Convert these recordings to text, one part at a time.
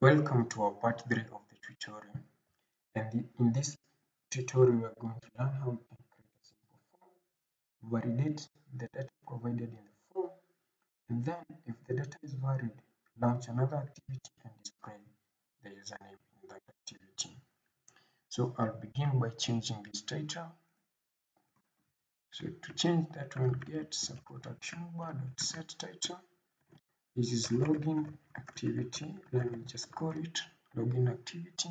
Welcome to our part 3 of the tutorial, and in this tutorial we are going to learn how we can create a simple form, validate the data provided in the form, and then if the data is valid, launch another activity and display the username in that activity. So I'll begin by changing this title. So to change that one, get support action bar.set title. This is login activity. Let me just call it login activity.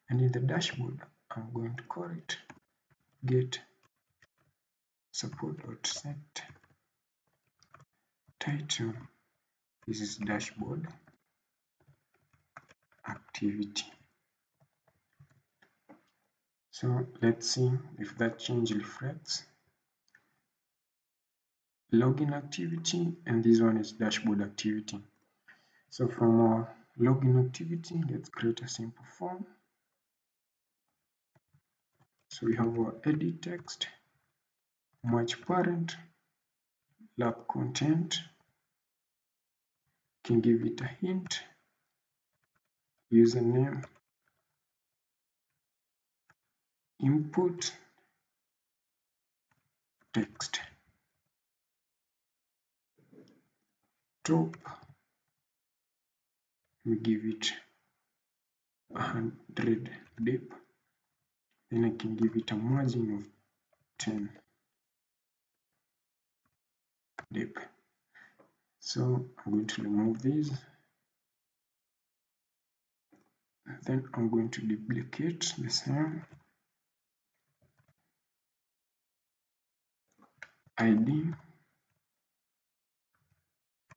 And in the dashboard, I'm going to call it get support.set title. This is dashboard activity. So let's see if that change reflects. Login activity, and this one is dashboard activity. So from our login activity, let's create a simple form. So we have our edit text, match parent, lab content, can give it a hint, username, input, text, top, we give it 100 depth, then I can give it a margin of 10 depth. So I'm going to remove these, then I'm going to duplicate the same ID,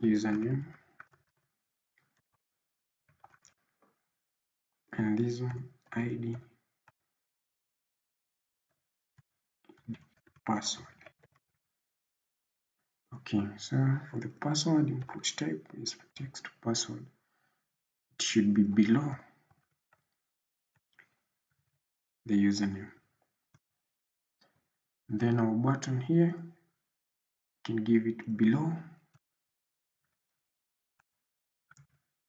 username, and this one ID, password. Okay, so for the password input type is text password. It should be below the username. Then our button here can give it below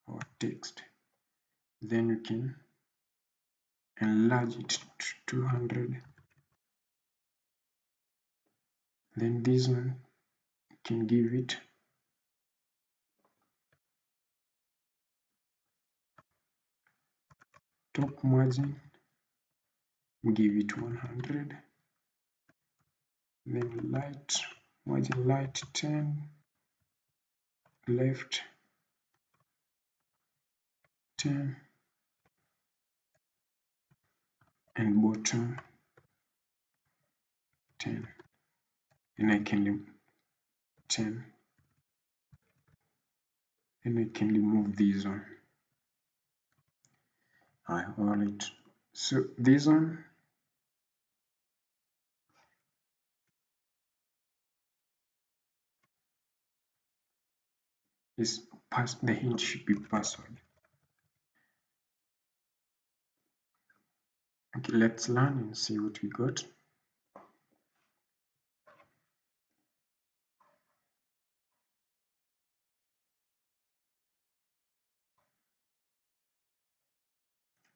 our text. Then you can enlarge it to 200. Then this one can give it top margin, give it 100. Then light margin light 10, left 10, and bottom 10. Then I can 10. Then I can remove this one. Alright. So this one is the hint should be password. Okay, let's learn and see what we got.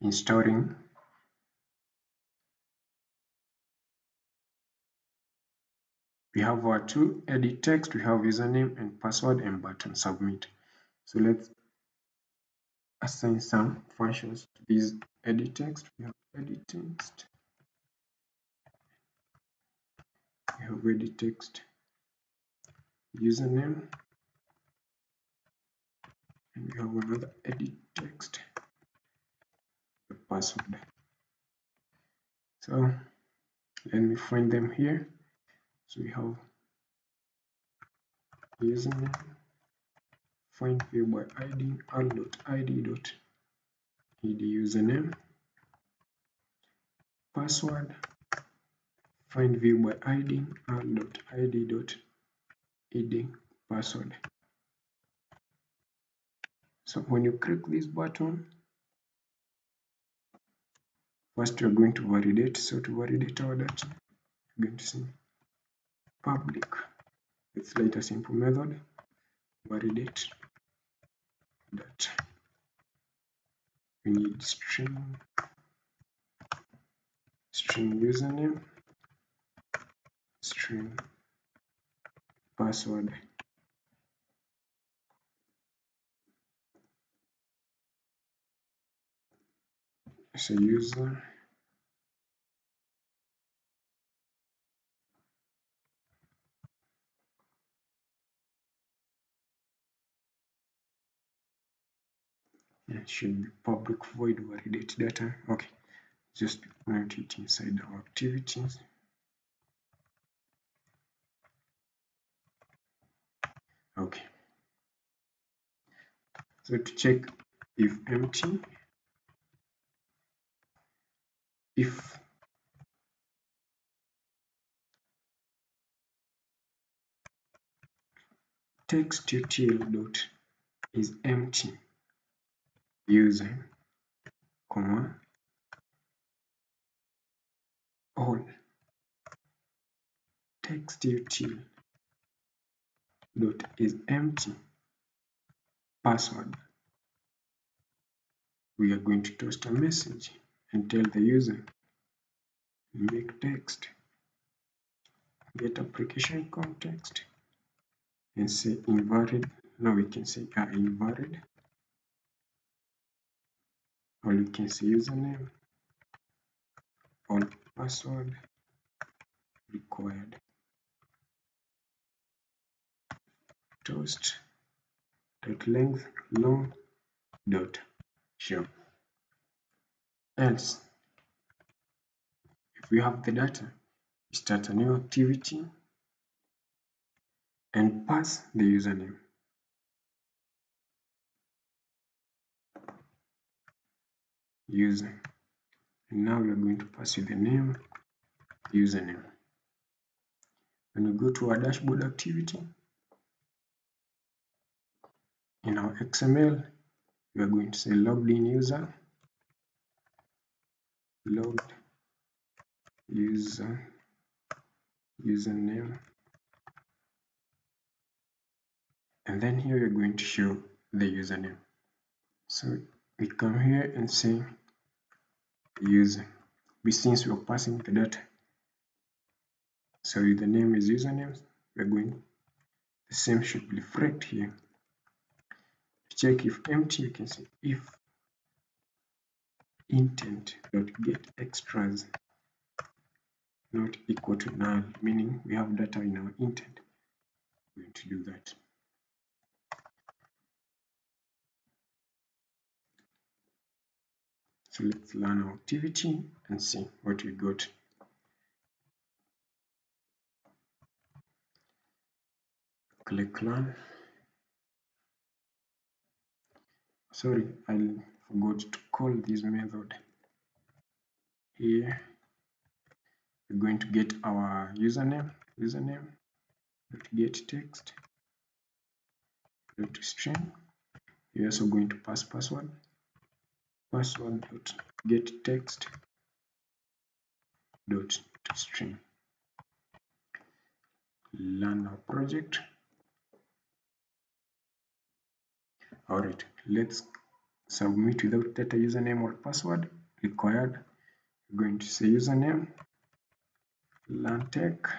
Installing. We have our two edit text, we have username and password and button submit. So let's assign some functions to this edit text. We have edit text, we have edit text, username, and we have another edit text, the password. So let me find them here. So we have username, find view by id, al.id.id username, password, find view by id, al.id.id password. So when you click this button, first we are going to validate. So to validate our data, we're going to say public. Let's write a simple method, validate data. we need string username, string password. So user should be public void validate data. Okay, just note it inside our activities. Okay, so to check if empty, if text.util dot is empty, user, comma, all text.util dot is empty, password, we are going to toast a message and tell the user make text get application context and say invalid. Now we can say invalid, or we can say username or password required. Toast dot length long dot show. Else, if we have the data, we start a new activity and pass the username. User. And now we are going to pass you the name, username. When we go to our dashboard activity, in our XML, we are going to say logged in user, logged user, username, and then here we're going to show the username. So we come here and say user, since we're passing the data. So the name is username, we're going, the same should be reflect here. To check if empty, you can say if intent.get extras not equal to null, meaning we have data in our intent. We're going to do that. So let's learn our activity and see what we got. Click learn. Sorry, I forgot to call this method. Here we're going to get our username get text string. We're also going to pass password get text string. Learn our project. Alright, let's submit without data username or password required. We're going to say username, learn tech,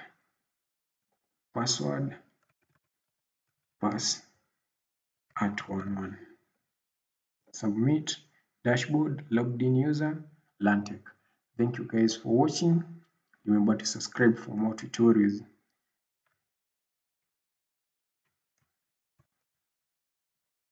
password, pass @11. Submit, dashboard, logged in user, learn tech. Thank you guys for watching. Remember to subscribe for more tutorials.